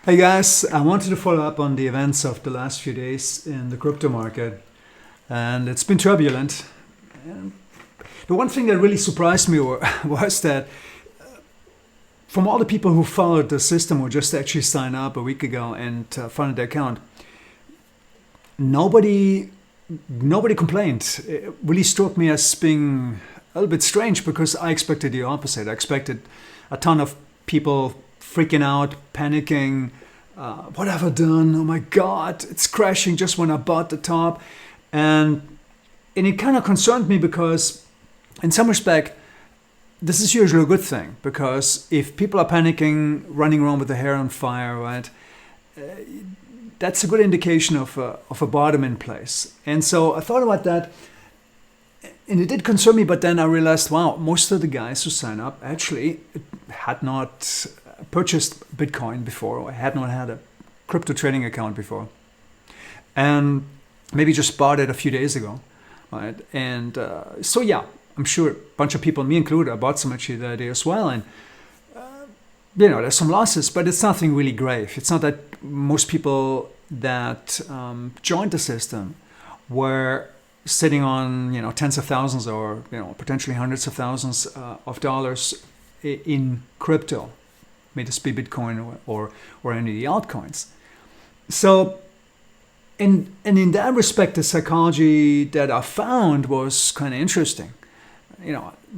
Hey guys, I wanted to follow up on the events of the last few days in the crypto market, and it's been turbulent. And the one thing that really surprised me was that from all the people who followed the system or just actually signed up a week ago and funded their account, nobody complained. It really struck me as being a little bit strange because I expected the opposite. I expected a ton of people freaking out, panicking. What have I done? Oh my God, it's crashing just when I bought the top. And it kind of concerned me because in some respect, this is usually a good thing because if people are panicking, running around with their hair on fire, right, that's a good indication of a bottom in place. And so I thought about that, and it did concern me, but then I realized, wow, most of the guys who sign up actually had not purchased Bitcoin before or had not had a crypto trading account before. And maybe just bought it a few days ago, right? And so yeah, I'm sure a bunch of people, me included, I bought some actually that day as well. And there's some losses, but it's nothing really grave. It's not that most people that joined the system were sitting on tens of thousands or potentially hundreds of thousands of dollars in crypto, may this be Bitcoin or any of the altcoins. So and in that respect, the psychology that I found was kind of interesting,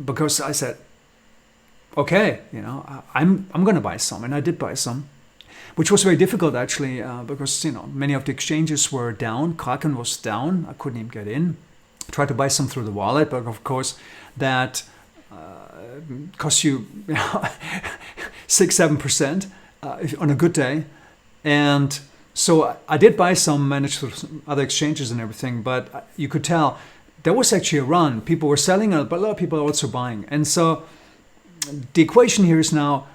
because I said, okay, I'm going to buy some, and I did buy some, which was very difficult actually, because many of the exchanges were down. Kraken was down. I couldn't even get in. I tried to buy some through the wallet, but of course that costs you 6-7% on a good day. And so I did buy some, managed through some other exchanges and everything, but you could tell there was actually a run. People were selling, but a lot of people are also buying. And so the equation here is now,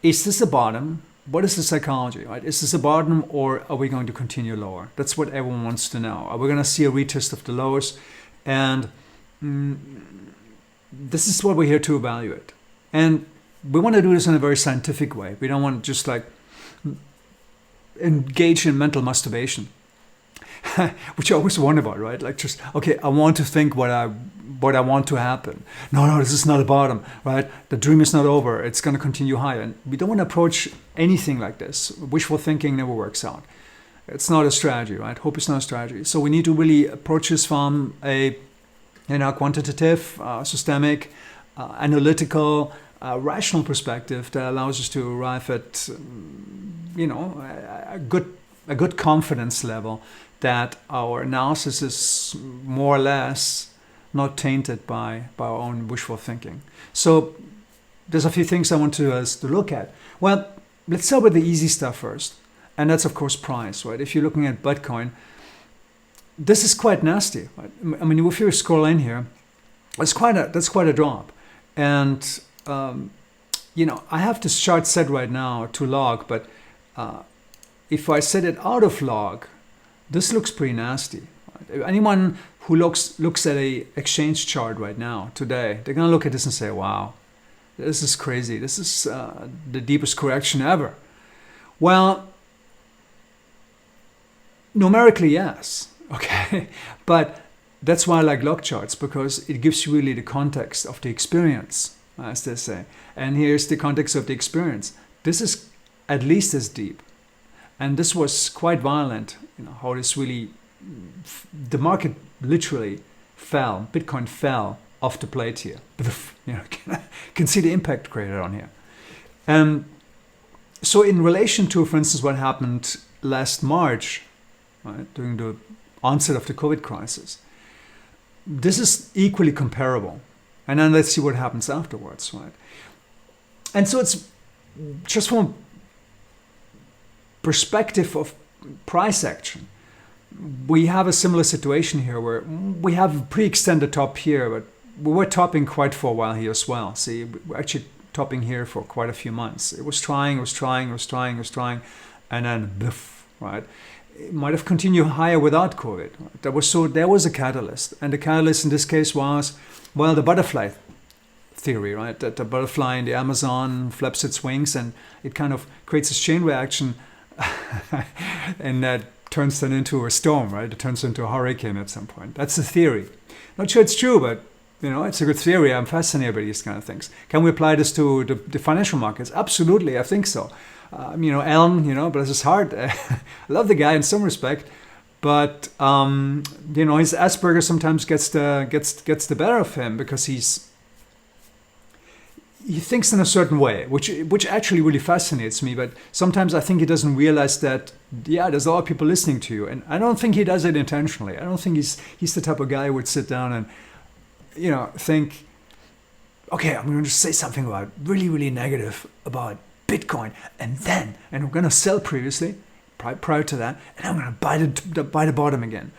is this a bottom? What is the psychology, right? Is this a bottom or are we going to continue lower? That's what everyone wants to know. Are we going to see a retest of the lows? And this is what we're here to evaluate. And we want to do this in a very scientific way. We don't want to just like engage in mental masturbation, which I always wonder about, right? Like just, okay, I want to think what I want to happen. No, this is not a bottom, right? The dream is not over. It's going to continue higher. And we don't want to approach anything like this. Wishful thinking never works out. It's not a strategy, right? Hope is not a strategy. So we need to really approach this from a quantitative, systemic, analytical, rational perspective that allows us to arrive at a good confidence level that our analysis is more or less not tainted by our own wishful thinking. So there's a few things I want us to look at. Well, let's start with the easy stuff first, and that's of course price, right? If you're looking at Bitcoin, this is quite nasty, right? I mean, if you scroll in here, that's quite a drop, and I have this chart set right now to log, but if I set it out of log, this looks pretty nasty. Right? Anyone who looks at a exchange chart right now today, they're gonna look at this and say, "Wow, this is crazy. This is the deepest correction ever." Well, numerically, yes, okay, but that's why I like log charts, because it gives you really the context of the experience, as they say. And here's the context of the experience. This is at least as deep. And this was quite violent, how this really, the market literally fell, Bitcoin fell off the plate here. Can see the impact created on here. So in relation to, for instance, what happened last March, right, during the onset of the COVID crisis, this is equally comparable. And then let's see what happens afterwards, right? And so it's just from a perspective of price action. We have a similar situation here where we have a pre-extended top here, but we were topping quite for a while here as well. See, we're actually topping here for quite a few months. It was trying, and then biff, right? It might have continued higher without COVID. Right? There was a catalyst, and the catalyst in this case was, well, the butterfly theory, right? That the butterfly in the Amazon flaps its wings and it kind of creates this chain reaction and that turns then into a storm, right? It turns into a hurricane at some point. That's the theory. Not sure it's true, but it's a good theory. I'm fascinated by these kind of things. Can we apply this to the financial markets? Absolutely, I think so. Alan, bless his heart. I love the guy in some respect, but his Asperger sometimes gets the better of him because he thinks in a certain way, which actually really fascinates me. But sometimes I think he doesn't realize that, there's a lot of people listening to you. And I don't think he does it intentionally. I don't think he's the type of guy who would sit down and, think, okay, I'm going to say something about really, really negative about Bitcoin. And I'm going to sell prior to that, and I'm going to buy the bottom again.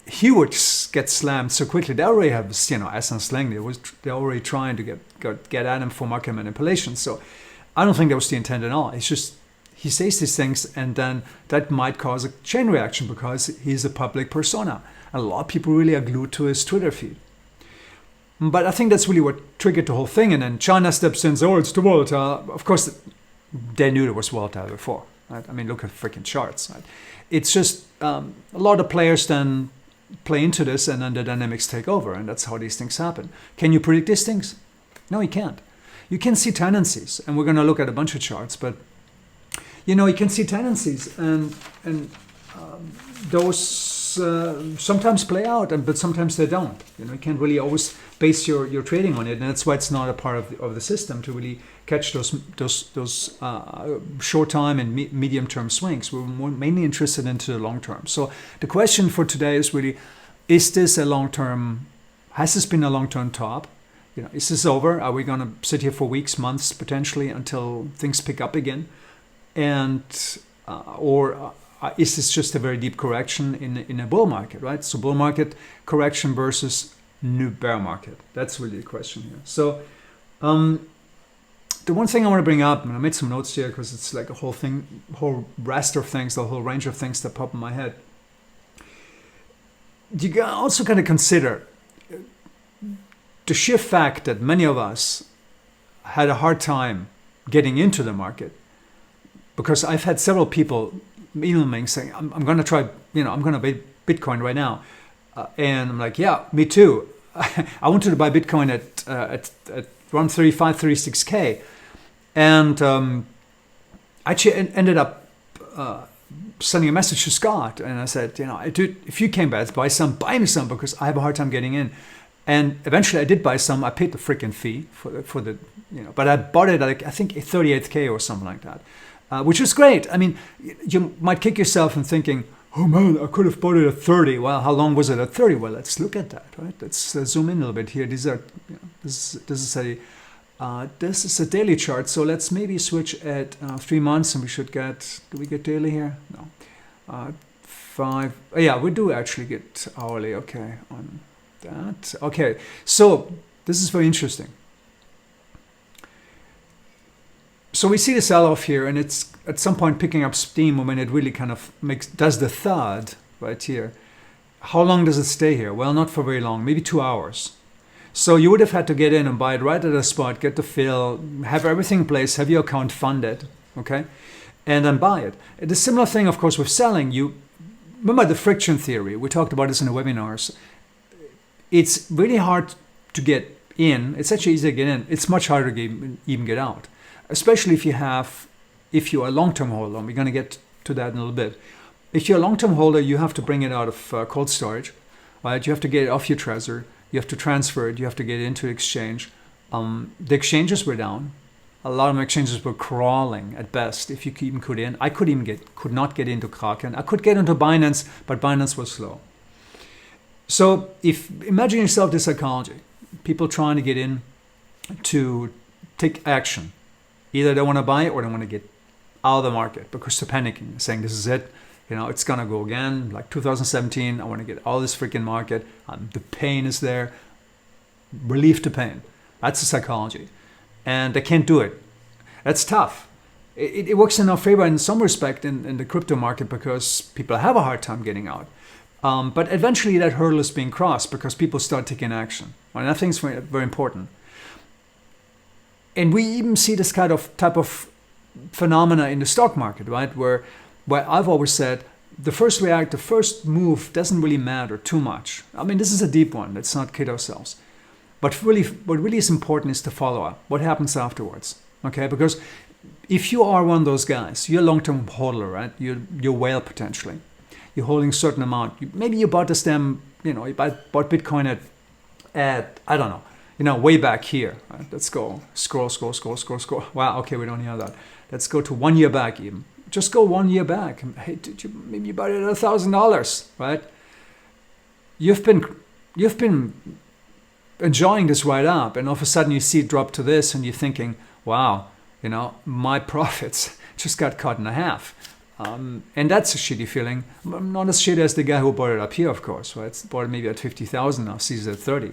He would get slammed so quickly. They already have, as and slang. They're already trying to get at him for market manipulation. So I don't think that was the intent at all. It's just he says these things, and then that might cause a chain reaction because he's a public persona. And a lot of people really are glued to his Twitter feed. But I think that's really what triggered the whole thing. And then China steps in and says, oh, it's too volatile. Of course, they knew it was volatile before. Right? I mean, look at freaking charts. Right? It's just a lot of players then play into this, and then the dynamics take over, and that's how these things happen. Can you predict these things? No, you can't. You can see tendencies, and we're going to look at a bunch of charts, but you can see tendencies, and those sometimes play out, but sometimes they don't. You can't really always base your trading on it, and that's why it's not a part of the system to really catch those short time and medium term swings. We're mainly interested into the long term. So the question for today is really: is this a long term? Has this been a long term top? Is this over? Are we going to sit here for weeks, months, potentially until things pick up again, and or is this just a very deep correction in a bull market, right? So bull market correction versus new bear market. That's really the question here. So the one thing I want to bring up, and I made some notes here because it's like a whole rest of things, the whole range of things that pop in my head. You also got to consider the sheer fact that many of us had a hard time getting into the market, because I've had several people email me saying, I'm going to try, I'm going to buy Bitcoin right now. And I'm like, yeah, me too. I wanted to buy Bitcoin at around 35, 36K. And I actually ended up sending a message to Scott. And I said, dude, if you came back, buy me some, because I have a hard time getting in. And eventually I did buy some. I paid the freaking fee for the, but I bought it at, I think, 38K or something like that. Which was great. I mean, you might kick yourself in thinking, oh man, I could have bought it at 30. Well, how long was it at 30? Well, let's look at that, right? Let's zoom in a little bit here. These are, this is a daily chart. So let's maybe switch at 3 months, and we should get. Do we get daily here? No. 5. Yeah, we do actually get hourly. Okay, on that. Okay, so this is very interesting. So we see the sell-off here, and it's at some point picking up steam when it really kind of does the thud right here. How long does it stay here? Well, not for very long, maybe 2 hours. So you would have had to get in and buy it right at a spot, get the fill, have everything in place, have your account funded, okay, and then buy it. The similar thing, of course, with selling. You remember the friction theory? We talked about this in the webinars. It's really hard to get in. It's actually easy to get in. It's much harder to even get out. Especially if you are a long-term holder, and we're going to get to that in a little bit. If you're a long-term holder, you have to bring it out of cold storage, right? You have to get it off your Trezor. You have to transfer it. You have to get it into exchange. The exchanges were down. A lot of exchanges were crawling at best. If you even could in, I could not get into Kraken. I could get into Binance, but Binance was slow. So imagine yourself this psychology: people trying to get in to take action. Either they want to buy or they want to get out of the market because they're panicking, saying this is it. It's going to go again, like 2017. I want to get out of this freaking market. The pain is there. Relief to pain. That's the psychology. And they can't do it. That's tough. It works in our favor in some respect in the crypto market because people have a hard time getting out. But eventually that hurdle is being crossed because people start taking action. And I think it's very, very important. And we even see this kind of type of phenomena in the stock market, right? Where I've always said the first move doesn't really matter too much. I mean, this is a deep one. Let's not kid ourselves. But really, what really is important is the follow-up. What happens afterwards? Okay, because if you are one of those guys, you're a long-term holder, right? You're whale potentially. You're holding a certain amount. Maybe you bought this damn, you bought Bitcoin at I don't know, way back here. Right? Let's go scroll. Wow, okay, we don't hear that. Let's go to 1 year back even. Just go 1 year back. Hey, maybe you bought it at $1,000, right? You've been enjoying this right up, and all of a sudden you see it drop to this, and you're thinking, wow, my profits just got cut in half. And that's a shitty feeling. Not as shitty as the guy who bought it up here, of course, right? Bought it maybe at 50,000, now sees it at 30.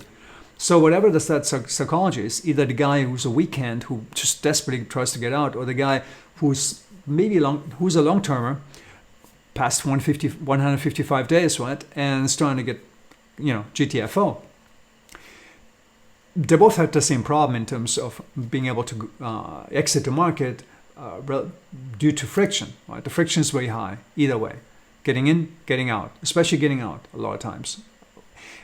So whatever that psychology is, either the guy who's a weekend who just desperately tries to get out, or the guy who's who's a long-termer past 155 days, right? And is trying to get, GTFO. They both have the same problem in terms of being able to exit the market due to friction, right? The friction is very high either way, getting in, getting out, especially getting out a lot of times.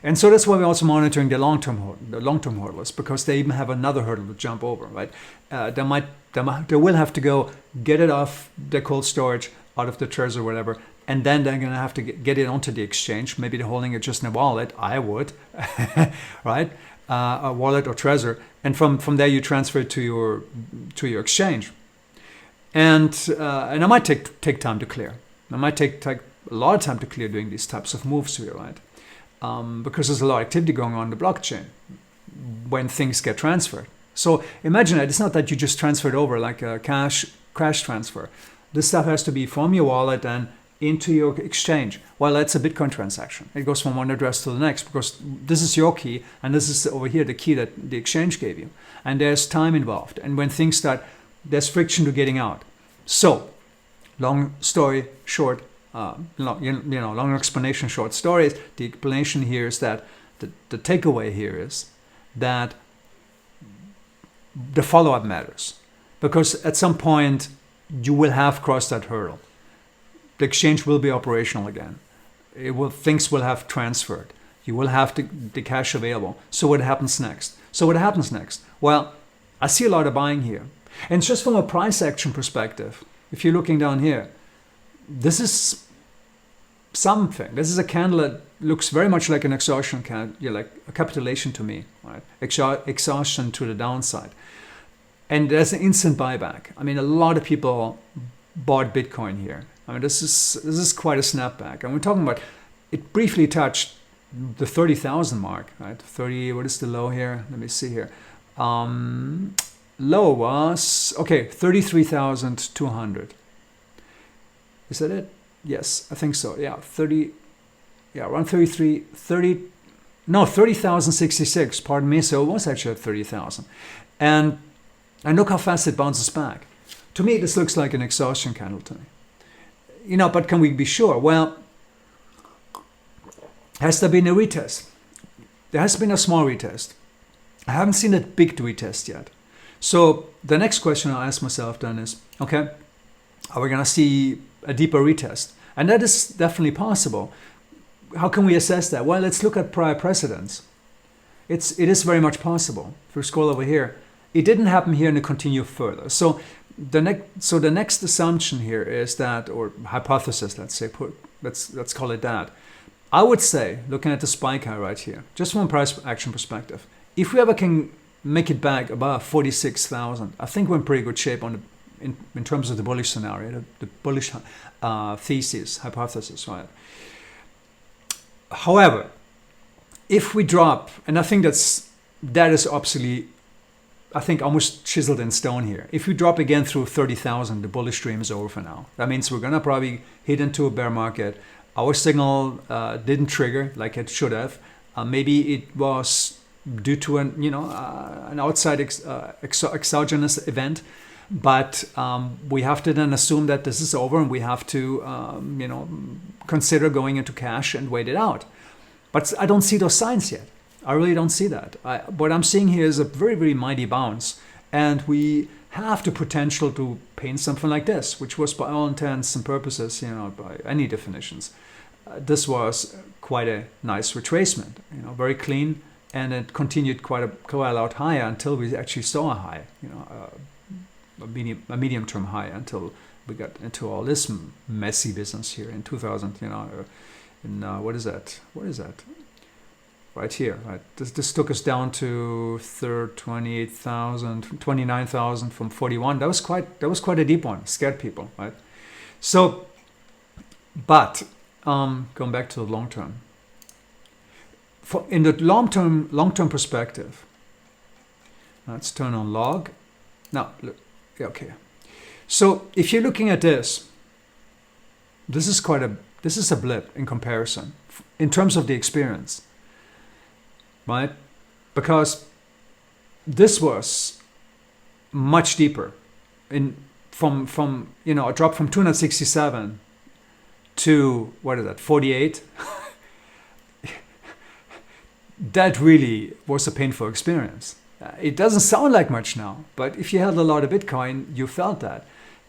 And so that's why we're also monitoring the long-term hurdlers, because they even have another hurdle to jump over, right? They will have to go get it off the cold storage, out of the treasury or whatever, and then they're going to have to get it onto the exchange. Maybe they're holding it just in a wallet. I would, right? A wallet or treasure, and from there you transfer it to your exchange. And it might take time to clear. It might take a lot of time to clear doing these types of moves here, right? Because there's a lot of activity going on in the blockchain when things get transferred. So imagine that it's not that you just transfer it over like a crash transfer. This stuff has to be from your wallet and into your exchange. Well, that's a Bitcoin transaction. It goes from one address to the next because this is your key and this is over here the key that the exchange gave you. And there's time involved. And when things start, there's friction to getting out. So, long story short, long explanation, short story. The explanation here is that the takeaway here is that the follow-up matters, because at some point you will have crossed that hurdle. The exchange will be operational again. Things will have transferred. You will have the cash available. So what happens next? Well, I see a lot of buying here, and just from a price action perspective, if you're looking down here, this is something. This is a candle that looks very much like an exhaustion candle, like a capitulation to me, right? Exhaustion to the downside. And there's an instant buyback. I mean, a lot of people bought Bitcoin here. I mean, this is quite a snapback. And we're talking about, it briefly touched the 30,000 mark, right? 30, what is the low here? Let me see here. Low was, 33,200. Is that it? Yes, I think so. Yeah, around 30,066, pardon me. So it was actually at 30,000. And look how fast it bounces back. To me, this looks like an exhaustion candle to me. But can we be sure? Well, has there been a retest? There has been a small retest. I haven't seen a big retest yet. So the next question I'll ask myself then is, okay, are we going to see a deeper retest? And that is definitely possible. How can we assess that? Well, let's look at prior precedents. It is very much possible. If we scroll over here, it didn't happen here and it continued further. So the next assumption here is that, or hypothesis, let's call it that. I would say, looking at the spike high right here, just from a price action perspective, if we ever can make it back above 46,000, I think we're in pretty good shape in terms of the bullish scenario, the bullish hypothesis, right? However, if we drop, and I think that is obviously, I think, almost chiseled in stone here. If we drop again through 30,000, the bullish stream is over for now. That means we're going to probably hit into a bear market. Our signal didn't trigger like it should have. Maybe it was due to an outside exogenous event. But we have to then assume that this is over, and we have to, consider going into cash and wait it out. But I don't see those signs yet. I really don't see that. What I'm seeing here is a very, very mighty bounce, and we have the potential to paint something like this, which was by all intents and purposes, by any definitions, this was quite a nice retracement, very clean, and it continued quite a lot higher until we actually saw a high, a medium-term high, until we got into all this messy business here in 2000, what is that? Right here, right? This took us down to 28,000, 29,000 from 41. That was quite a deep one. Scared people, right? So, but going back to the long term. In the long term perspective, let's turn on log. Now, look, okay. So if you're looking at this is a blip in comparison in terms of the experience. Right? Because this was much deeper from a drop from 267 to 48. That really was a painful experience. It doesn't sound like much now, but if you held a lot of Bitcoin, you felt that.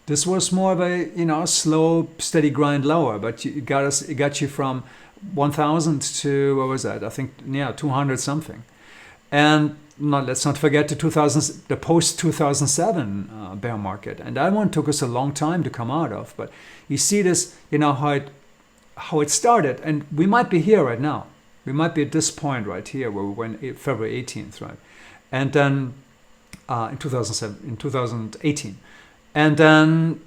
This was more of a slow, steady grind lower, but it got you from 1,000 to, what was that? I think 200 something. And let's not forget the post 2007 bear market, and that one took us a long time to come out of. But you see this, how it started, and we might be here right now. We might be at this point right here where we went February 18th, right? And then in 2018, and then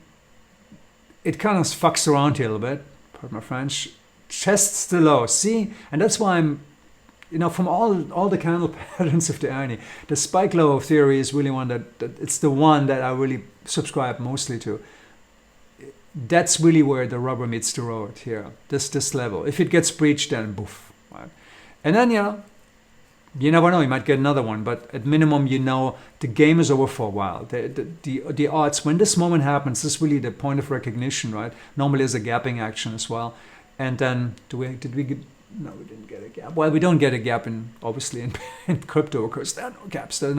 it kind of fucks around here a little bit. Pardon my French. Tests the low, see, and that's why I'm, from all the candle patterns of the irony, the spike low theory is really one that it's the one that I really subscribe mostly to. That's really where the rubber meets the road here. This level. If it gets breached, then boof, right? And then you never know. You might get another one, but at minimum, the game is over for a while. The odds when this moment happens, this is really the point of recognition, right? Normally, there's a gapping action as well. And then no, we didn't get a gap. Well, we don't get a gap obviously in crypto because there are no gaps. There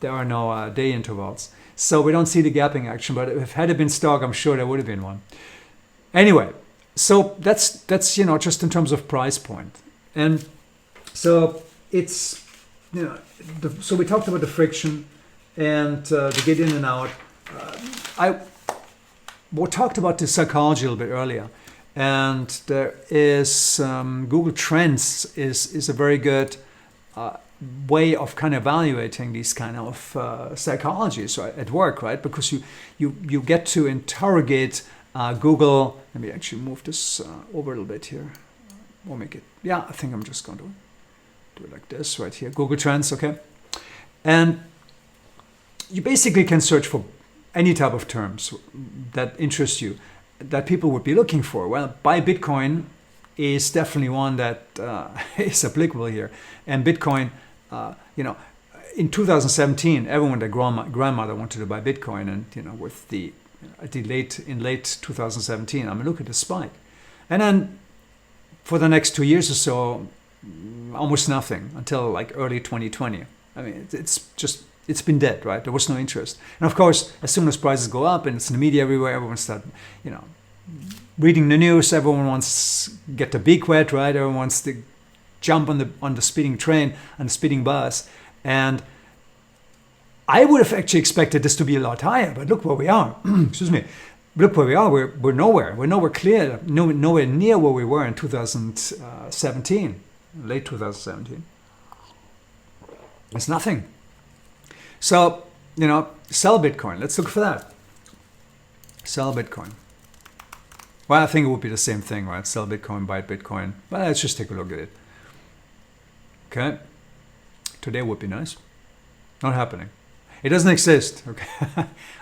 are no day intervals, so we don't see the gapping action. But had it been stock, I'm sure there would have been one. Anyway, so that's just in terms of price point, and so it's so we talked about the friction and the get in and out. We talked about the psychology a little bit earlier. And there is Google Trends is a very good way of kind of evaluating these kind of psychologies at work, right? Because you get to interrogate Google. Let me actually move this over a little bit here. We'll make it. Yeah, I think I'm just going to do it like this right here. Google Trends, okay? And you basically can search for any type of terms that interest you, that people would be looking for. Well, buy Bitcoin is definitely one that is applicable here. And Bitcoin, in 2017, everyone, their grandmother wanted to buy Bitcoin, and with in late 2017, look at the spike, and then for the next 2 years or so, almost nothing until like early 2020. It's been dead, right? There was no interest. And of course, as soon as prices go up and it's in the media everywhere, everyone starts, reading the news. Everyone wants to get the beak wet, right? Everyone wants to jump on the speeding train and the speeding bus. And I would have actually expected this to be a lot higher, but look where we are. Excuse me. Look where we are. We're nowhere. We're nowhere clear. Nowhere near where we were in 2017, late 2017. It's nothing. So, sell Bitcoin. Let's look for that. Sell Bitcoin. Well, I think it would be the same thing, right? Sell Bitcoin, buy Bitcoin. Well, let's just take a look at it. Okay. Today would be nice. Not happening. It doesn't exist. Okay.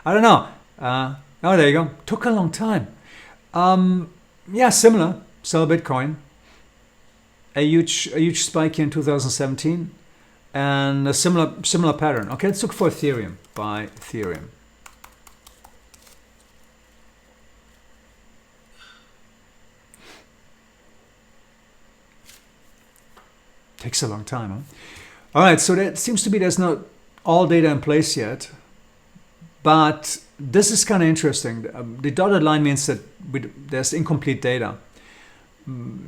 I don't know. Oh, there you go. Took a long time. Yeah, similar. Sell Bitcoin. A huge spike here in 2017. And a similar pattern. Okay, let's look for Ethereum. Buy Ethereum. Takes a long time, huh? All right, so that seems to be there's no all data in place yet, but this is kind of interesting. The dotted line means that there's incomplete data.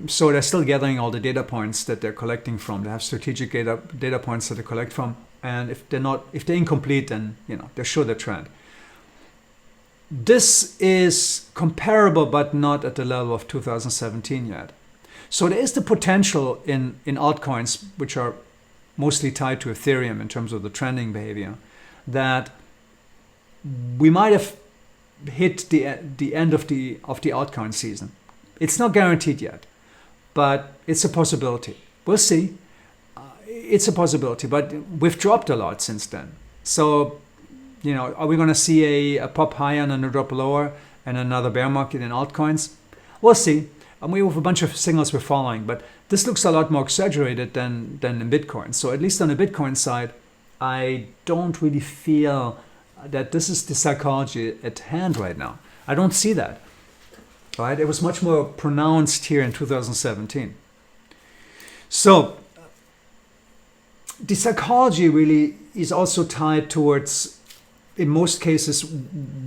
So they're still gathering all the data points that they're collecting from. They have strategic data points that they collect from, and if they're incomplete, then they show the trend. This is comparable, but not at the level of 2017 yet. So there is the potential in altcoins, which are mostly tied to Ethereum in terms of the trending behavior, that we might have hit the end of the altcoin season. It's not guaranteed yet, but it's a possibility. We'll see. It's a possibility, but we've dropped a lot since then. So, are we going to see a pop higher and then a drop lower and another bear market in altcoins? We'll see. And we have a bunch of signals we're following, but this looks a lot more exaggerated than in Bitcoin. So at least on the Bitcoin side, I don't really feel that this is the psychology at hand right now. I don't see that. Right? It was much more pronounced here in 2017. So the psychology really is also tied towards, in most cases,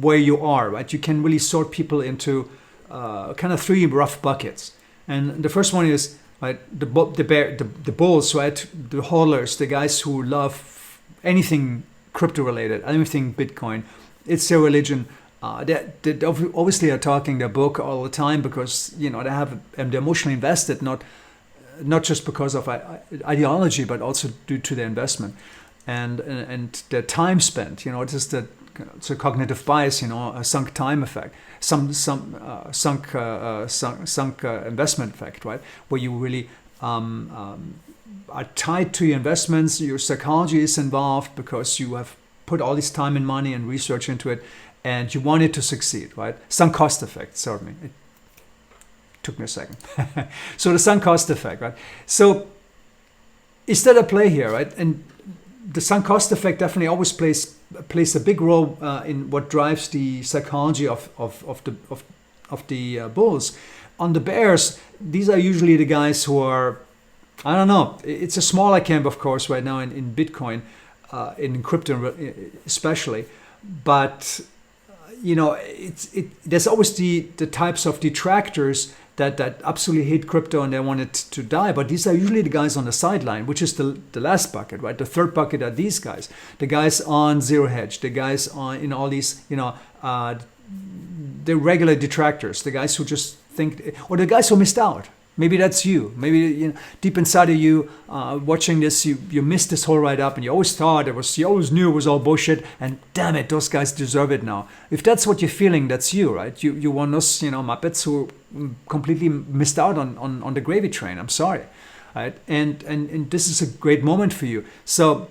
where you are. Right? You can really sort people into kind of three rough buckets. And the first one is the bulls, right? The hodlers, the guys who love anything crypto related, anything Bitcoin. It's their religion. They obviously are talking their book all the time because they're emotionally invested, not just because of ideology, but also due to their investment and their time spent. It's a cognitive bias, a sunk time effect, sunk investment effect, right? Where you really are tied to your investments. Your psychology is involved because you have put all this time and money and research into it. And you want it to succeed, right? Sunk cost effect, certainly. It took me a second. So the sunk cost effect, right? So is that a play here, right? And the sunk cost effect definitely always plays a big role in what drives the psychology of the bulls. On the bears, these are usually the guys who are, I don't know, it's a smaller camp, of course, right now in Bitcoin, in crypto especially, but there's always the types of detractors that absolutely hate crypto and they want it to die. But these are usually the guys on the sideline, which is the last bucket, right? The third bucket are these guys, the guys on zero hedge, the guys on all these, the regular detractors, the guys who just think, or the guys who missed out. Maybe that's you. Maybe deep inside of you, watching this, you missed this whole ride up, and you always thought you always knew it was all bullshit. And damn it, those guys deserve it now. If that's what you're feeling, that's you, right? You want those, Muppets who completely missed out on the gravy train. I'm sorry, right? And this is a great moment for you. So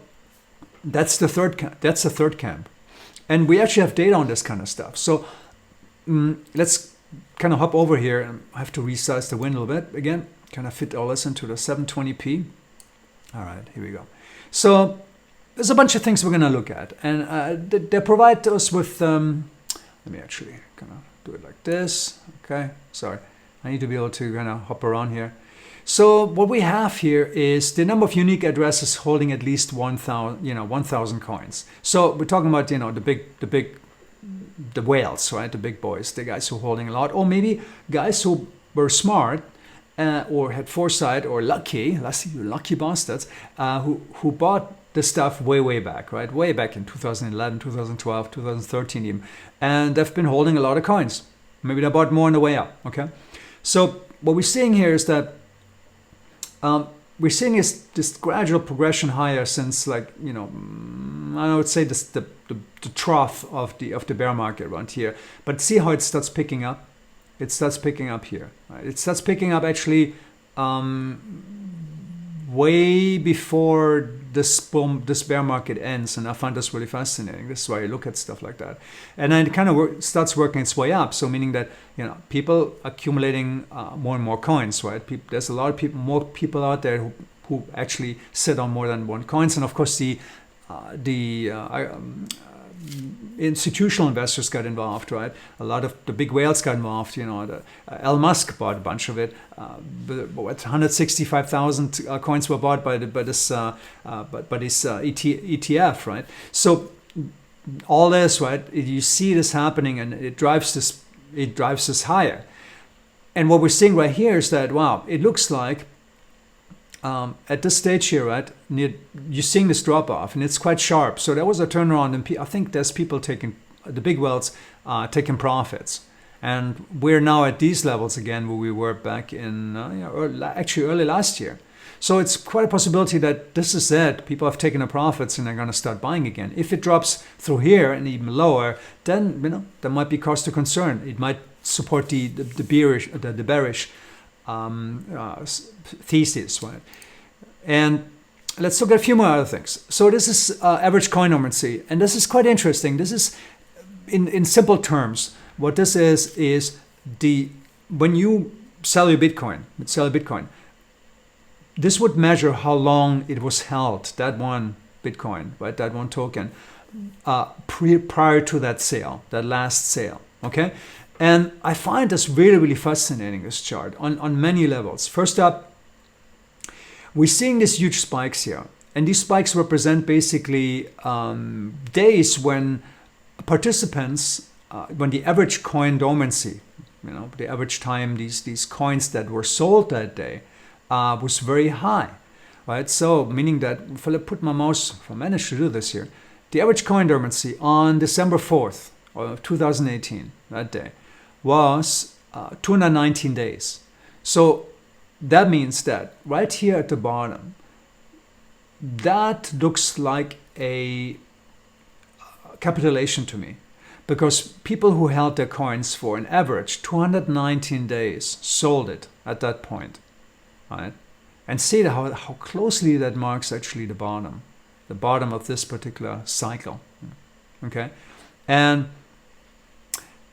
that's the third camp. That's the third camp, and we actually have data on this kind of stuff. So let's kind of hop over here, and I have to resize the window a bit again, kind of fit all this into the 720p. All right, here we go. So there's a bunch of things we're going to look at, and they provide us with, let me actually kind of do it like this. Okay, sorry. I need to be able to kind of hop around here. So what we have here is the number of unique addresses holding at least 1,000 coins. So we're talking about, the whales, right? The big boys, the guys who are holding a lot, or maybe guys who were smart or had foresight or lucky bastards, who bought the stuff way back, right? Way back in 2011, 2012, 2013 even. And they've been holding a lot of coins. Maybe they bought more on the way up, okay? So what we're seeing here is that we're seeing this gradual progression higher since, I would say the trough of the bear market around here. But see how it starts picking up. It starts picking up here. Right? It starts picking up actually way before this bear market ends, and I find this really fascinating. This is why I look at stuff like that, and then it kind of starts working its way up. So meaning that people accumulating more and more coins, right? There's a lot of more people out there who actually sit on more than one coins, and of course the institutional investors got involved, right? A lot of the big whales got involved. Elon Musk bought a bunch of it. 165,000 coins were bought by this ETF, right? So all this, right? You see this happening, and it drives this higher. And what we're seeing right here is that, wow, it looks like at this stage here, right, you're seeing this drop off, and it's quite sharp. So there was a turnaround, and I think there's people taking the big whales taking profits, and we're now at these levels again where we were back in early last year. So it's quite a possibility that this is it. People have taken the profits and they're going to start buying again. If it drops through here and even lower, then there might be cause to concern. It might support the bearish thesis, right? And let's look at a few more other things. So this is average coin dormancy, and this is quite interesting. This is, in simple terms, what this is when you sell your Bitcoin, this would measure how long it was held, that one Bitcoin, right, that one token, prior to that sale, that last sale, okay? And I find this really, really fascinating, this chart, on many levels. First up, we're seeing these huge spikes here. And these spikes represent basically days when participants, when the average coin dormancy, the average time these coins that were sold that day was very high, right? So meaning that if I put my mouse, if I manage to do this here, the average coin dormancy on December 4th of 2018, that day, was 219 days. So that means that right here at the bottom, that looks like a capitulation to me, because people who held their coins for an average 219 days sold it at that point, right? And see how closely that marks actually the bottom of this particular cycle, okay? And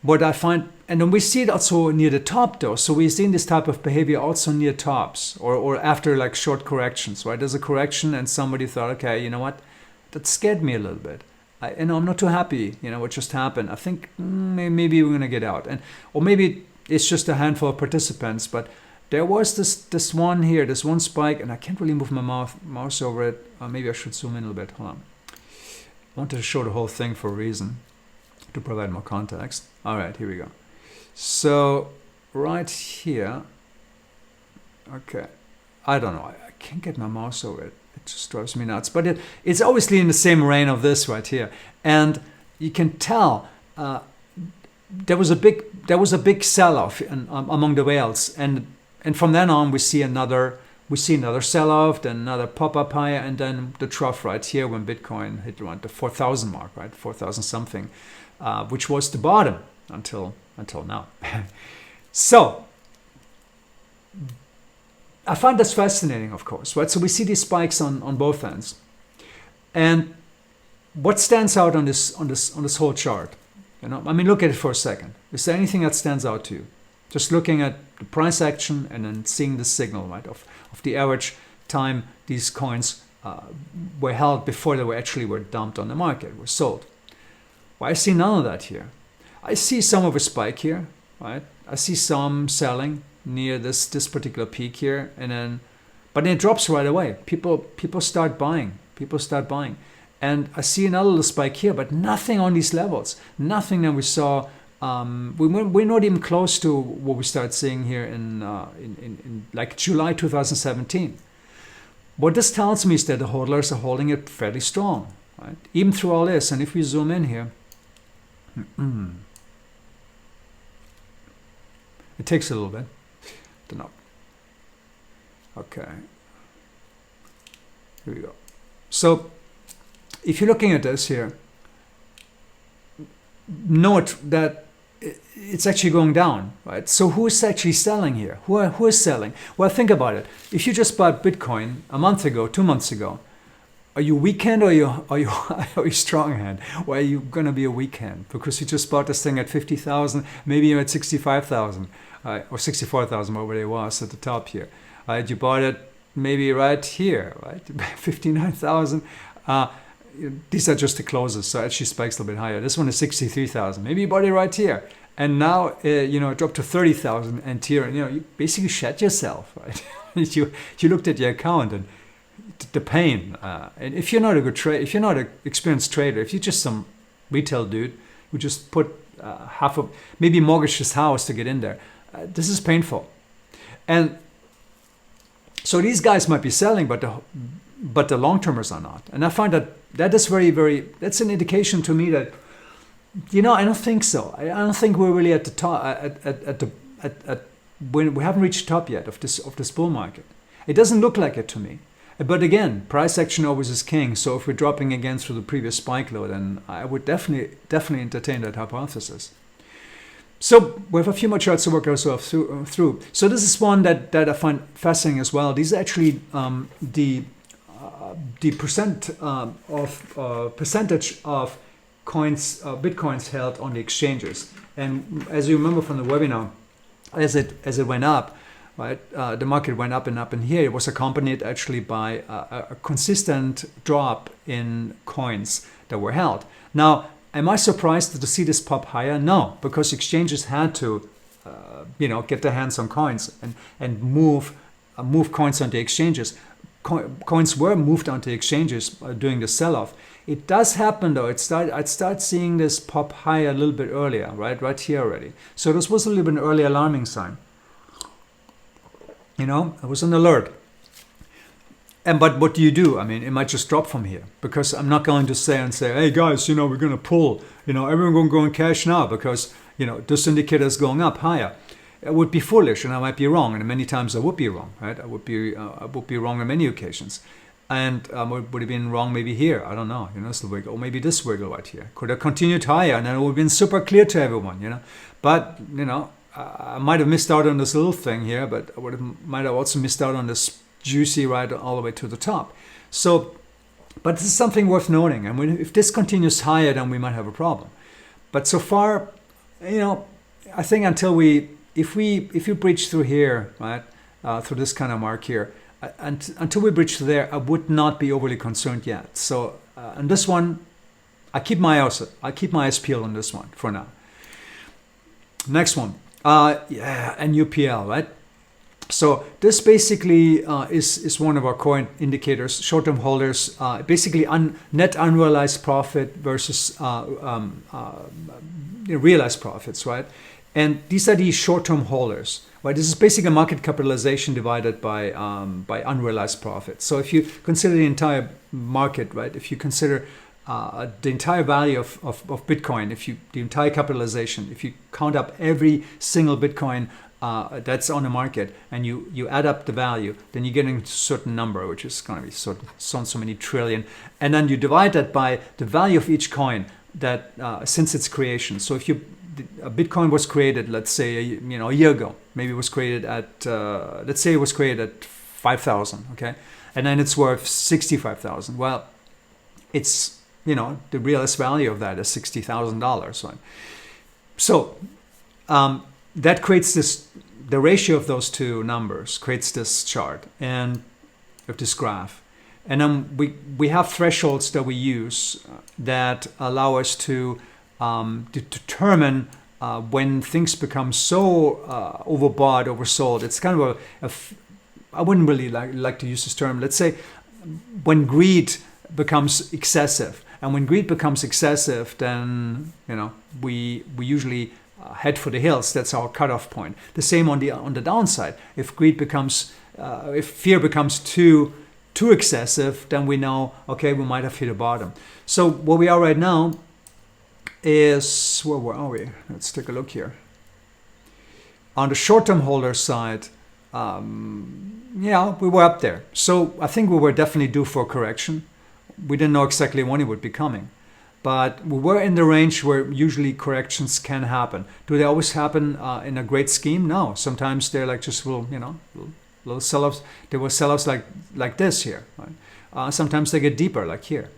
what I find, and then we see it also near the top though. So we've seen this type of behavior also near tops or after like short corrections, right? There's a correction and somebody thought, okay, you know what? That scared me a little bit. I'm not too happy, what just happened. I think maybe we're gonna get out, or maybe it's just a handful of participants. But there was this one here, this one spike, and I can't really move my mouse over it. Maybe I should zoom in a little bit. Hold on. I wanted to show the whole thing for a reason, to provide more context. All right, here we go. So right here, okay, I don't know. I can't get my mouse over it. It just drives me nuts. But it's obviously in the same range of this right here, and you can tell there was a big sell-off among the whales, and from then on we see another sell-off, then another pop-up higher, and then the trough right here when Bitcoin hit around the 4,000 mark, right, 4,000 something, which was the bottom until now. So I find this fascinating, of course, right? So we see these spikes on both ends, and what stands out on this whole chart? Look at it for a second. Is there anything that stands out to you? Just looking at the price action and then seeing the signal, right, of the average time these coins were held before they were dumped on the market, were sold. Well, I see none of that here. I see some of a spike here, right? I see some selling near this particular peak here, but then it drops right away. People start buying. And I see another little spike here, but nothing on these levels. Nothing that we saw. We're not even close to what we start seeing here in like July 2017. What this tells me is that the hodlers are holding it fairly strong, right? Even through all this. And if we zoom in here, it takes a little bit. Don't know. Okay. Here we go. So if you're looking at this here, note that it's actually going down, right? So who's actually selling here? Who is selling? Well, think about it. If you just bought Bitcoin a month ago, 2 months ago, are you weekend or are you strong hand? Well, are you gonna be a weekend because you just bought this thing at 50,000, maybe you're at 65,000 or 64,000, whatever it was at the top here. You bought it maybe right here, right? 59,000. these are just the closes, so it actually spikes a little bit higher. This one is 63,000. Maybe you bought it right here, and now it dropped to 30,000, and here, you basically shat yourself, right? you looked at your account and the pain. And if you're not a good trader, if you're not an experienced trader, if you're just some retail dude who just put maybe mortgage his house to get in there, this is painful. And so these guys might be selling, but the long-termers are not. And I find that is very, very, that's an indication to me that, I don't think so. I don't think we're really at the top, when we haven't reached the top yet of this bull market. It doesn't look like it to me. But again, price action always is king. So if we're dropping again through the previous spike low, then I would definitely entertain that hypothesis. So we have a few more charts to work ourselves through. So this is one that I find fascinating as well. These are actually the percentage of coins, bitcoins held on the exchanges. And as you remember from the webinar, as it went up, right, the market went up and up, and here it was accompanied actually by a consistent drop in coins that were held. Now, am I surprised to see this pop higher? No, because exchanges had to, get their hands on coins and move coins onto exchanges. Coins were moved onto exchanges during the sell-off. It does happen though. I'd start seeing this pop higher a little bit earlier, right here already. So this was a little bit an early alarming sign. It was an alert. But what do you do? I mean, it might just drop from here, because I'm not going to say, hey guys, we're going to pull, everyone going to go in cash now because, this indicator is going up higher. It would be foolish, and I might be wrong, and many times I would be wrong, right? I would be wrong on many occasions. And would have been wrong maybe here. I don't know, it's the wiggle, or maybe this wiggle right here. Could have continued higher, and then it would have been super clear to everyone, But, I might have missed out on this little thing here, but I might have also missed out on this juicy ride all the way to the top. So, but this is something worth noting. And if this continues higher, then we might have a problem. But so far, I think if we breach through here, right, through this kind of mark here, until we breach there, I would not be overly concerned yet. So, on this one, I keep my eyes peeled on this one for now. Next one. And UPL, right? So this basically is one of our coin indicators, short-term holders, basically net unrealized profit versus realized profits, right? And these are the short-term holders, right? This is basically market capitalization divided by unrealized profits. So if you consider the entire market, right? If you consider the entire value of Bitcoin, the entire capitalization, if you count up every single Bitcoin that's on the market, and you add up the value, then you're getting a certain number, which is going to be so many trillion, and then you divide that by the value of each coin that since its creation. So if a Bitcoin was created, let's say a year ago, maybe it was created at let's say it was created at 5,000, okay, and then it's worth 65,000. Well, it's the realized value of that is $60,000, right? So that creates the ratio of those two numbers creates this chart and of this graph. And then we have thresholds that we use that allow us to determine when things become so overbought, oversold. It's kind of I wouldn't really like to use this term. Let's say when greed becomes excessive. And when greed becomes excessive, then we usually head for the hills. That's our cutoff point. The same on the downside. If greed becomes, if fear becomes too excessive, then we know, okay, we might have hit a bottom. So where we are right now is, where are we? Let's take a look here. On the short-term holder side, we were up there. So I think we were definitely due for a correction. We didn't know exactly when it would be coming, but we were in the range where usually corrections can happen. Do they always happen in a great scheme? No. Sometimes they're like just little sell-offs. There were sell-offs like this here. Right? Sometimes they get deeper, like here.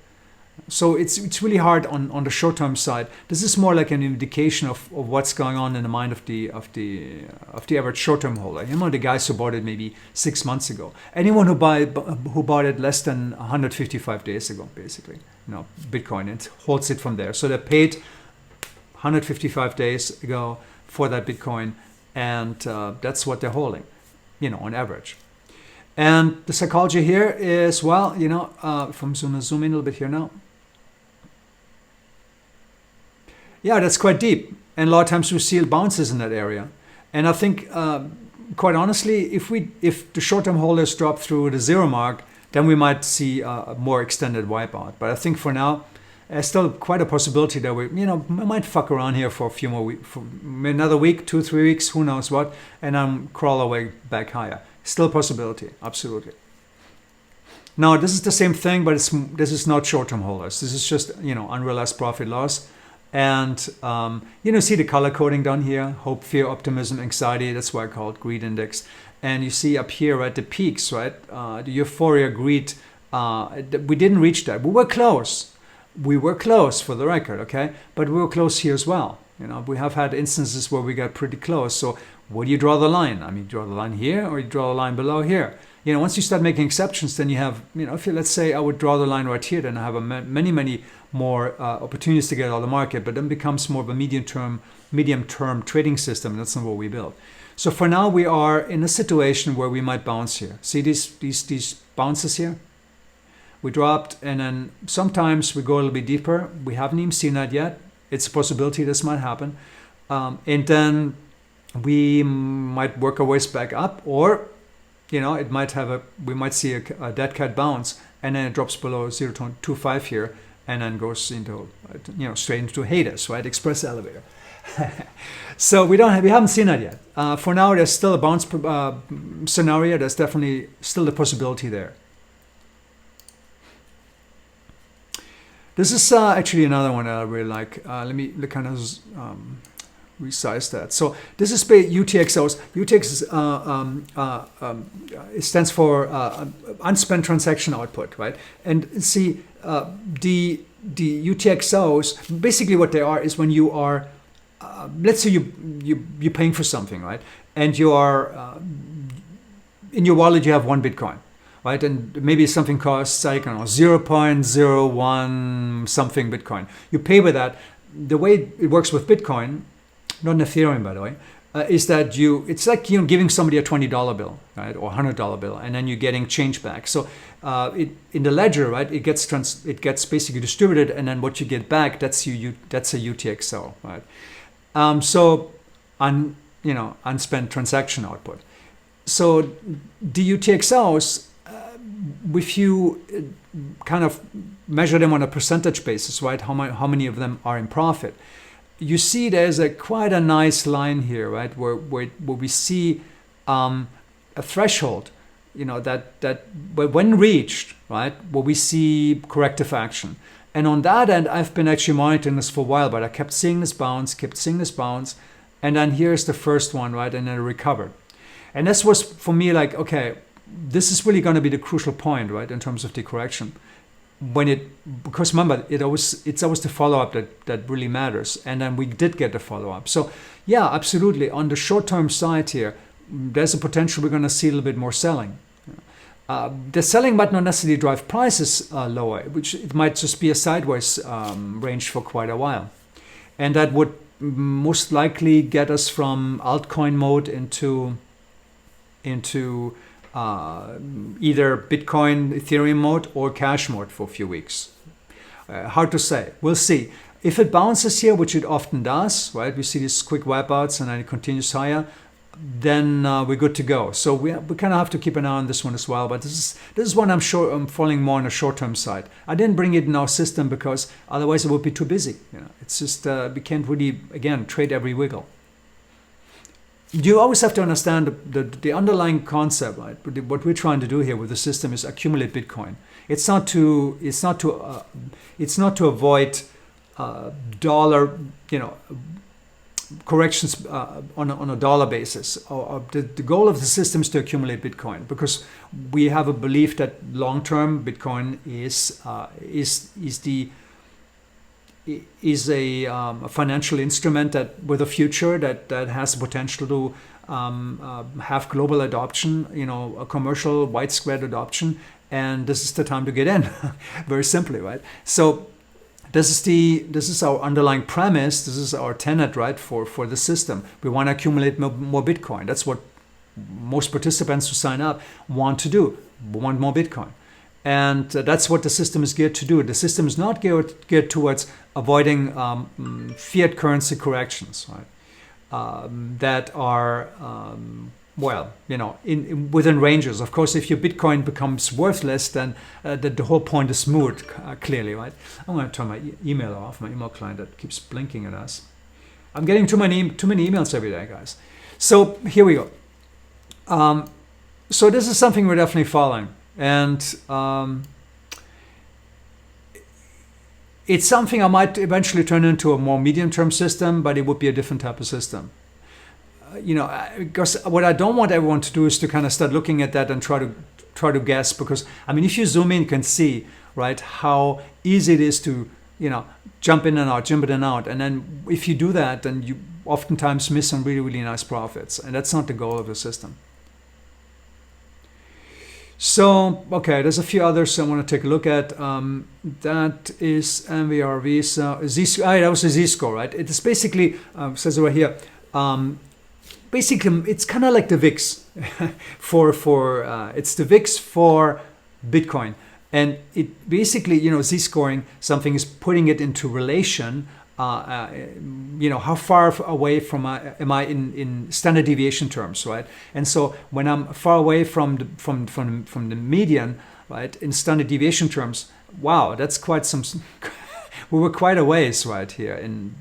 So it's really hard on the short-term side. This is more like an indication of what's going on in the mind of the average short-term holder. You know, the guys who bought it maybe 6 months ago. Anyone who bought it less than 155 days ago, basically, you know, Bitcoin, and holds it from there. So they paid 155 days ago for that Bitcoin, and that's what they're holding, you know, on average. And the psychology here is, well, you know, if I'm going to zoom in a little bit here now. Yeah, that's quite deep. And a lot of times we see bounces in that area. And I think, quite honestly, if the short-term holders drop through the zero mark, then we might see a more extended wipeout. But I think for now, there's still quite a possibility that we might fuck around here for a few more weeks, for another week, 2-3 weeks, who knows what, and then crawl our way back higher. Still a possibility, absolutely. Now, this is the same thing, but this is not short-term holders. This is just, you know, unrealized profit loss. And, see the color coding down here: hope, fear, optimism, anxiety. That's why I call it greed index. And you see up here, right, the peaks, right? The euphoria, greed. We didn't reach that. We were close. We were close, for the record, okay? But we were close here as well. You know, we have had instances where we got pretty close. So where do you draw the line? I mean, you draw the line here, or you draw the line below here. You know, once you start making exceptions, then you have, you know, if you, let's say I would draw the line right here, then I have many more opportunities to get out of the market, but then becomes more of a medium-term trading system. And that's not what we built. So for now, we are in a situation where we might bounce here. See these bounces here? We dropped, and then sometimes we go a little bit deeper. We haven't even seen that yet. It's a possibility this might happen. And then we might work our ways back up, or, you know, we might see a dead cat bounce, and then it drops below 0.25 here, and then goes into, you know, straight into Hades, right? Express elevator. So we haven't seen that yet. For now, there's still a bounce scenario. There's definitely still the possibility there. This is actually another one that I really like. Let me kind of resize that. So this is UTXOs. UTX it stands for unspent transaction output, right? And see, the UTXOs, basically what they are is when you are, let's say you're paying for something, right? And you are in your wallet you have 1 Bitcoin. Right? And maybe something costs, I don't know, 0.01 something Bitcoin. You pay with that. The way it works with Bitcoin, not in Ethereum, by the way, is that it's like, you know, giving somebody a $20 bill, right, or $100 bill, and then you're getting change back. So in the ledger, right, it gets basically distributed, and then what you get back, that's a UTXO, right? Unspent transaction output. So the UTXOs, if you kind of measure them on a percentage basis, right, how many of them are in profit, you see there's quite a nice line here, right, where we see a threshold, you know, that when reached, right, where we see corrective action. And on that end, I've been actually monitoring this for a while, but I kept seeing this bounce, and then here's the first one, right, and then it recovered. And this was, for me, like, okay, this is really going to be the crucial point, right, in terms of the correction. Because remember, it's always the follow-up that really matters. And then we did get the follow-up. So yeah, absolutely. On the short-term side here, there's a potential we're going to see a little bit more selling. The selling might not necessarily drive prices lower, which it might just be a sideways range for quite a while. And that would most likely get us from altcoin mode into either Bitcoin, Ethereum mode or cash mode for a few weeks. Hard to say. We'll see. If it bounces here, which it often does, right? We see these quick wipeouts and then it continues higher, then we're good to go. So we kind of have to keep an eye on this one as well. But this is one I'm sure I'm falling more on the short-term side. I didn't bring it in our system because otherwise it would be too busy. You know, it's just we can't really, again, trade every wiggle. You always have to understand the underlying concept, right? What we're trying to do here with the system is accumulate Bitcoin. It's not to avoid dollar, corrections on a dollar basis. The goal of the system is to accumulate Bitcoin, because we have a belief that long-term Bitcoin is a financial instrument that with a future that has the potential to have global adoption, a commercial widespread adoption, and this is the time to get in. Very simply, right? So this is our underlying premise. This is our tenet, right, for the system. We want to accumulate more Bitcoin. That's what most participants who sign up want to do. We want more Bitcoin. And that's what the system is geared to do. The system is not geared towards avoiding fiat currency corrections, right? That are, within ranges. Of course, if your Bitcoin becomes worthless, then the whole point is moot, clearly, right? I'm going to turn my email off, my email client that keeps blinking at us. I'm getting too many emails every day, guys. So here we go. So this is something we're definitely following. And it's something I might eventually turn into a more medium-term system, but it would be a different type of system. Because what I don't want everyone to do is to kind of start looking at that and try to guess. Because I mean, if you zoom in, you can see, right, how easy it is to jump in and out, and then if you do that, then you oftentimes miss some really, really nice profits, and that's not the goal of the system. So, okay, there's a few others I want to take a look at. That is MVR Visa. That was a Z-score, right? It is basically, says it right here, basically it's kind of like the VIX it's the VIX for Bitcoin. And it basically, Z-scoring something is putting it into relation. How far away from am I in standard deviation terms, right? And so when I'm far away from the median, right, in standard deviation terms, wow, that's quite some. We were quite a ways, right, here in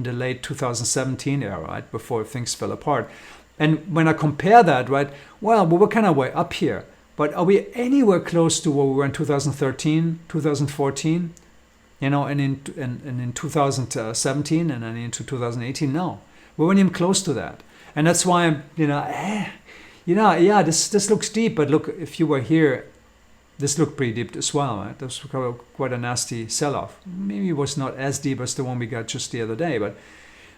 the late 2017 era, right, before things fell apart. And when I compare that, right, well, we were kind of way up here, but are we anywhere close to where we were in 2013, 2014? And in 2017 and then into 2018, no, we weren't even close to that. And that's why I'm, this looks deep, but look, if you were here, this looked pretty deep as well, right? That was quite a nasty sell-off. Maybe it was not as deep as the one we got just the other day, but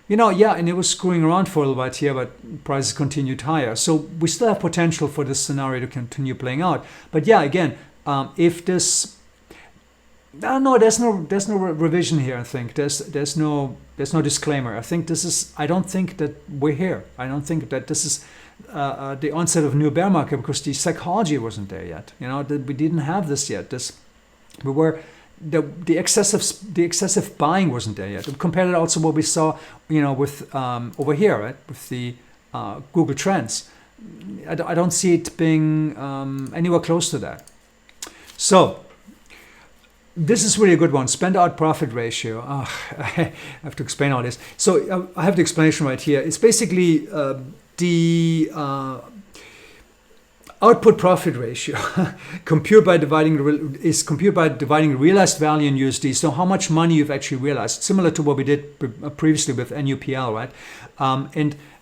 and it was screwing around for a little bit here, but prices continued higher. So we still have potential for this scenario to continue playing out. But yeah, again, if this. No, there's no revision here. I think there's no disclaimer. I think I don't think that we're here. I don't think that this is the onset of a new bear market, because the psychology wasn't there yet. We didn't have this yet. The excessive buying wasn't there yet. Compared to also what we saw, with over here, right, with the Google Trends. I don't see it being anywhere close to that. So. This is really a good one. Spend out profit ratio. I have to explain all this. So I have the explanation right here. It's basically the output profit ratio computed by dividing realized value in USD. So how much money you've actually realized, similar to what we did previously with NUPL, right?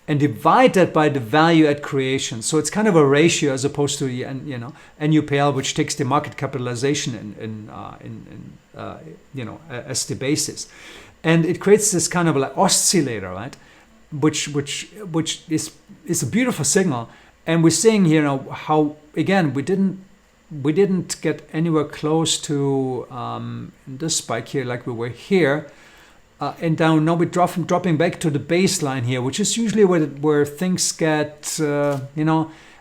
And divide that by the value at creation. So it's kind of a ratio as opposed to the NUPL, which takes the market capitalization as the basis, and it creates this kind of like oscillator, right? Which is a beautiful signal, and we're seeing here how again we didn't get anywhere close to this spike here like we were here. And now we're dropping back to the baseline here, which is usually where things get a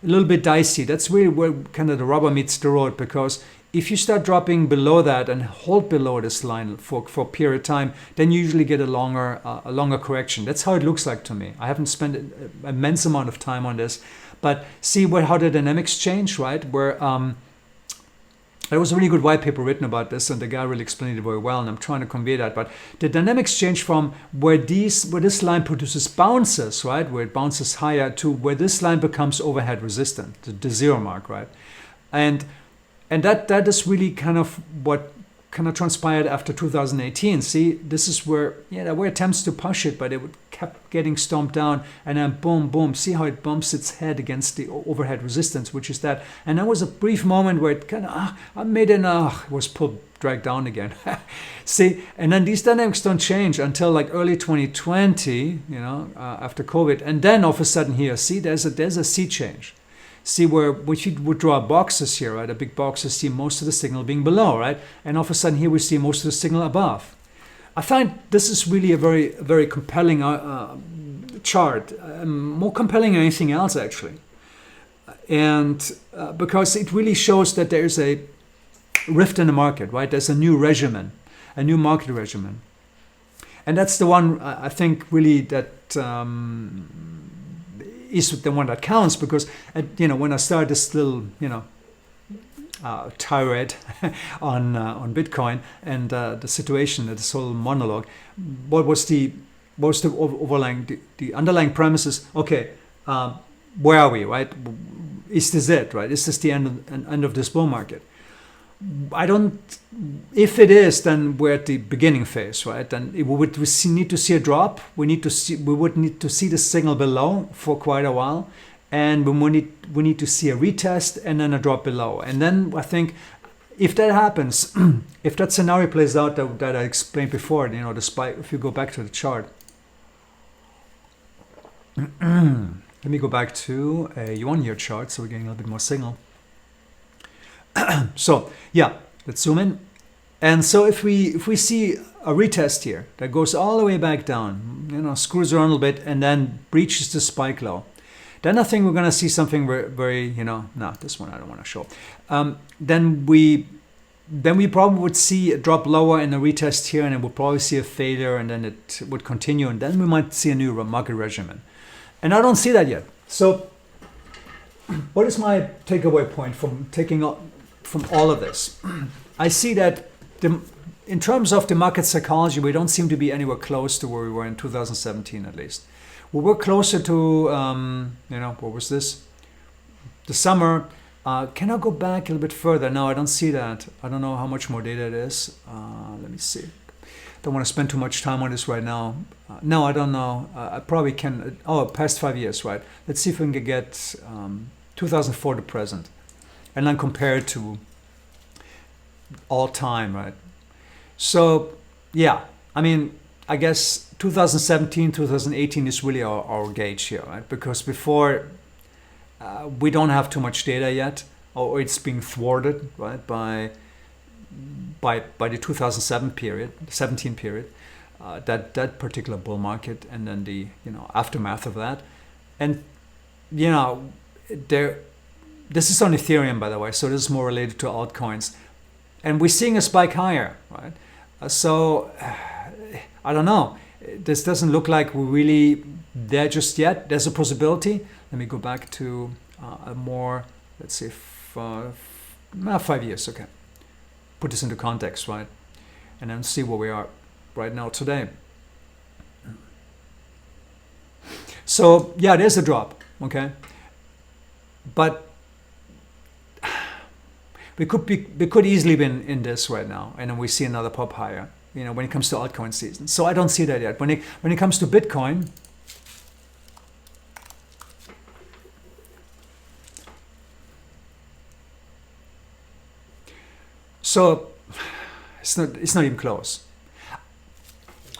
little bit dicey. That's really where kind of the rubber meets the road, because if you start dropping below that and hold below this line for a period of time, then you usually get a longer correction. That's how it looks like to me. I haven't spent an immense amount of time on this, but see how the dynamics change, right? Where there was a really good white paper written about this, and the guy really explained it very well, and I'm trying to convey that. But the dynamics change from where this line produces bounces, right, where it bounces higher, to where this line becomes overhead resistant, the zero mark, right? And that is really kind of what kind of transpired after 2018. See, this is where, yeah, there were attempts to push it, but it would kept getting stomped down, and then boom, boom. See how it bumps its head against the overhead resistance, which is that. And there was a brief moment where it kind of, was pulled, dragged down again. See, and then these dynamics don't change until like early 2020, after COVID, and then all of a sudden here, see, there's a sea change. See where if you would draw boxes here, right? A big boxes, see most of the signal being below, right? And all of a sudden here we see most of the signal above. I find this is really a very, very compelling chart, more compelling than anything else actually. And because it really shows that there's a rift in the market, right? There's a new regimen, a new market regimen. And that's the one I think really that is the one that counts, because when I started this little tirade on Bitcoin and the situation, this whole monologue, what was the underlying premises? Okay, where are we, right? Is this it, right? Is this the end of this bull market? If it is, then we're at the beginning phase, right? Then we would need to see a drop. We would need to see the signal below for quite a while, and we need to see a retest and then a drop below. And then I think if that happens, if that scenario plays out that I explained before, the spike. If you go back to the chart, let me go back to a 1-year chart, so we're getting a little bit more signal. So yeah, let's zoom in. And so if we see a retest here that goes all the way back down, screws around a little bit and then breaches the spike low, then I think we're going to see something very, no, this one I don't want to show. Then we probably would see a drop lower in a retest here, and then we'll probably see a failure, and then it would continue, and then we might see a new market regimen. And I don't see that yet. So what is my takeaway point from all of this? I see that in terms of the market psychology, we don't seem to be anywhere close to where we were in 2017, at least. We were closer to, what was this? The summer. Can I go back a little bit further? No, I don't see that. I don't know how much more data it is. Let me see. Don't want to spend too much time on this right now. No, I don't know. I probably can. Past 5 years, right? Let's see if we can get 2004 to present, and then compare it to all time, right? So yeah, I mean, I guess 2017, 2018 is really our gauge here, right? Because before we don't have too much data yet, or it's being thwarted, right, by the 2017 period, that particular bull market, and then the aftermath of that, and this is on Ethereum, by the way, so this is more related to altcoins, and we're seeing a spike higher, right? So I don't know. This doesn't look like we're really there just yet. There's a possibility. Let me go back to a more, let's say, 5 years. Okay, put this into context, right? And then see where we are right now today. So yeah, there's a drop. Okay, but we could easily be in this right now, and then we see another pop higher. When it comes to altcoin season. So I don't see that yet. When it comes to Bitcoin, so it's not even close.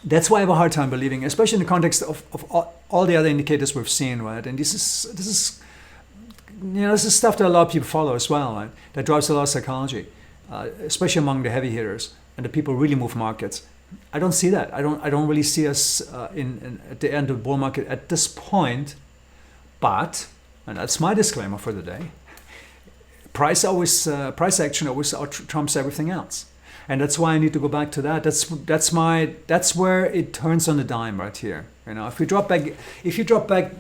That's why I have a hard time believing, especially in the context of all the other indicators we've seen, right? And this is stuff that a lot of people follow as well, right? That drives a lot of psychology, especially among the heavy hitters and the people who really move markets. I don't see that. I don't really see us at the end of the bull market at this point. But, and that's my disclaimer for the day, price action always trumps everything else. And that's why I need to go back to that. That's where it turns on the dime right here. If you drop back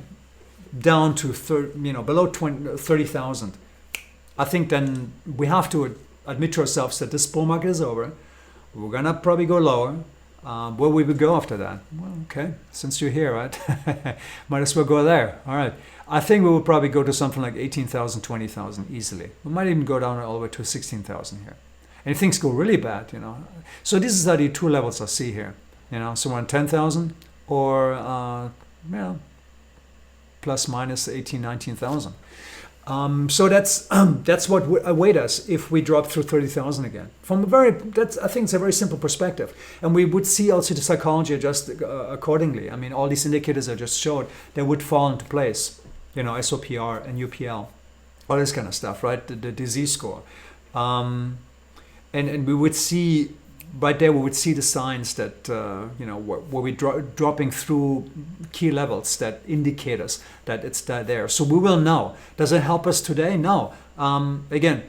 down to below 30,000, I think then we have to admit to ourselves that this bull market is over. We're gonna probably go lower. Where we would go after that? Well, okay, since you're here, right? Might as well go there. All right. I think we will probably go to something like 18,000, 20,000 easily. We might even go down all the way to 16,000 here. And if things go really bad, So these are the two levels I see here. So we're on 10,000 or plus minus 18, 19,000. So that's what await us if we drop through 30,000 again. I think it's a very simple perspective, and we would see also the psychology adjust accordingly. I mean, all these indicators I just showed, they would fall into place. SOPR and UPL, all this kind of stuff, right? The disease score, and we would see. Right there, we would see the signs that, where we're dropping through key levels that indicate us that it's there. So we will know. Does it help us today? No. Again,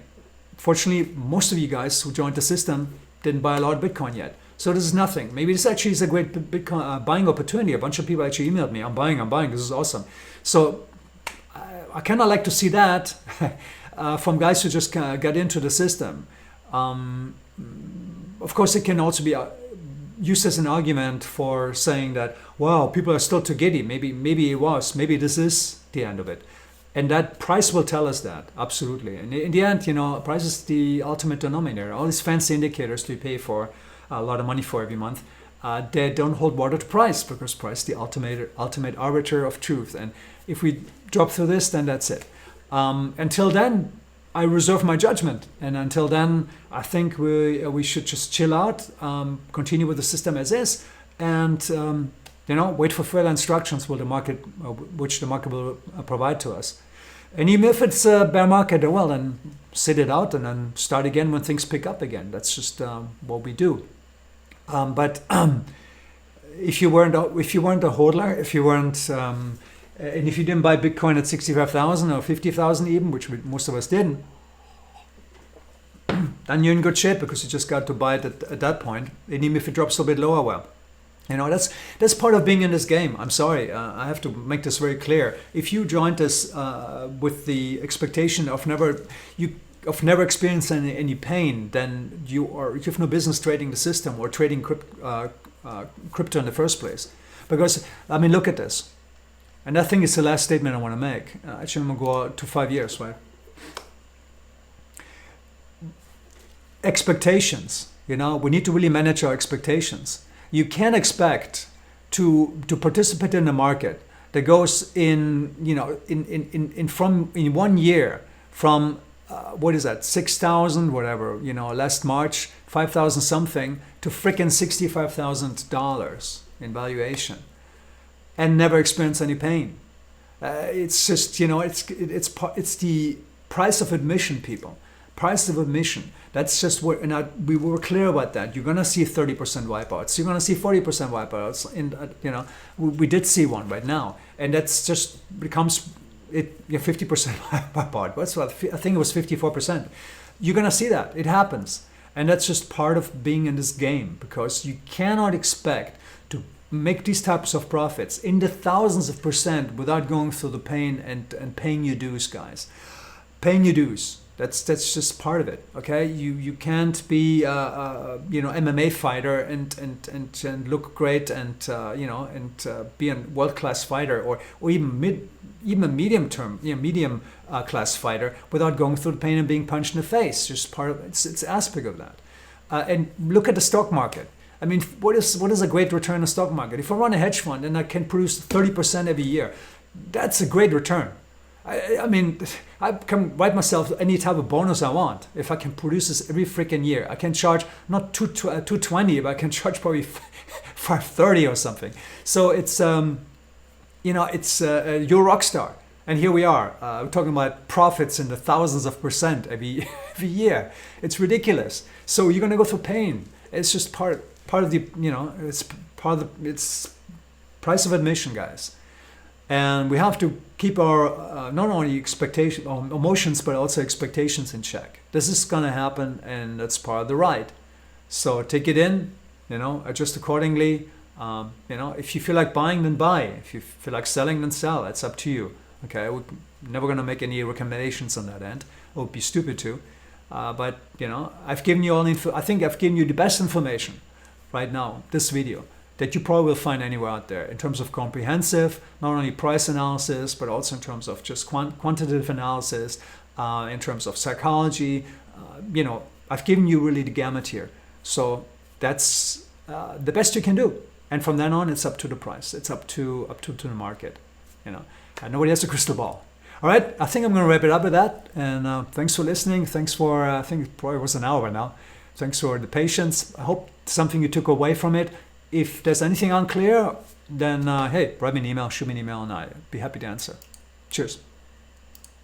fortunately, most of you guys who joined the system didn't buy a lot of Bitcoin yet. So this is nothing. Maybe this actually is a great Bitcoin buying opportunity. A bunch of people actually emailed me, I'm buying, this is awesome. So I kind of like to see that from guys who just got into the system. Of course, it can also be used as an argument for saying that, wow, people are still too giddy. Maybe it was. Maybe this is the end of it. And that price will tell us that, absolutely. And in the end, price is the ultimate denominator. All these fancy indicators we pay for a lot of money for every month, they don't hold water to price, because price is the ultimate arbiter of truth. And if we drop through this, then that's it. Until then, I reserve my judgment, and until then, I think we should just chill out, continue with the system as is, and wait for further instructions which the market will provide to us. And even if it's a bear market, well, then sit it out and then start again when things pick up again. That's just what we do. But if you weren't a hodler, if you weren't and if you didn't buy Bitcoin at 65,000 or 50,000 even, which most of us didn't, then you're in good shape, because you just got to buy it at that point. And even if it drops a little bit lower, well, that's part of being in this game. I'm sorry, I have to make this very clear. If you joined us with the expectation of never experiencing any pain, then you have no business trading the system or trading crypto in the first place. Because, I mean, look at this. And I think it's the last statement I want to make. Actually, I'm going to go out to 5 years, right? Expectations. We need to really manage our expectations. You can't expect to participate in a market that goes in 1 year from what is that, 6,000 whatever, last March, 5,000 something to frickin' $65,000 in valuation, and never experience any pain. It's just, it's the price of admission, people. Price of admission. That's just what, and we were clear about that. You're gonna see 30% wipeouts. You're gonna see 40% wipeouts. We did see one right now, and that's just becomes 50% wipeout. I think it was 54%. You're gonna see that. It happens, and that's just part of being in this game, because you cannot expect to make these types of profits in the thousands of percent without going through the pain and paying your dues, guys. Paying your dues. That's just part of it. Okay, you can't be MMA fighter and look great and be a world-class fighter or even a medium class fighter without going through the pain and being punched in the face. Just part of it's aspect of that. And look at the stock market. I mean, what is a great return in the stock market? If I run a hedge fund and I can produce 30% every year, that's a great return. I mean, I can write myself any type of bonus I want if I can produce this every freaking year. I can charge not 220, but I can charge probably 530 or something. So it's you're a rock star, and here we are. We're talking about profits in the thousands of percent every year. It's ridiculous. So you're gonna go through pain. It's just part of the it's price of admission, guys. And we have to keep our not only emotions, but also expectations in check. This is gonna happen, and that's part of the ride. So take it in, adjust accordingly. If you feel like buying, then buy. If you feel like selling, then sell. It's up to you. Okay, we're never gonna make any recommendations on that end. It would be stupid to. But I've given you all I think I've given you the best information right now. This video. That you probably will find anywhere out there in terms of comprehensive, not only price analysis, but also in terms of just quantitative analysis, in terms of psychology, I've given you really the gamut here. So that's the best you can do. And from then on, it's up to the price. It's up to the market. And nobody has a crystal ball. All right, I think I'm going to wrap it up with that. And thanks for listening. Thanks for, I think it probably was an hour now. Thanks for the patience. I hope something you took away from it. If there's anything unclear, then hey, write me an email, shoot me an email, and I'd be happy to answer. Cheers.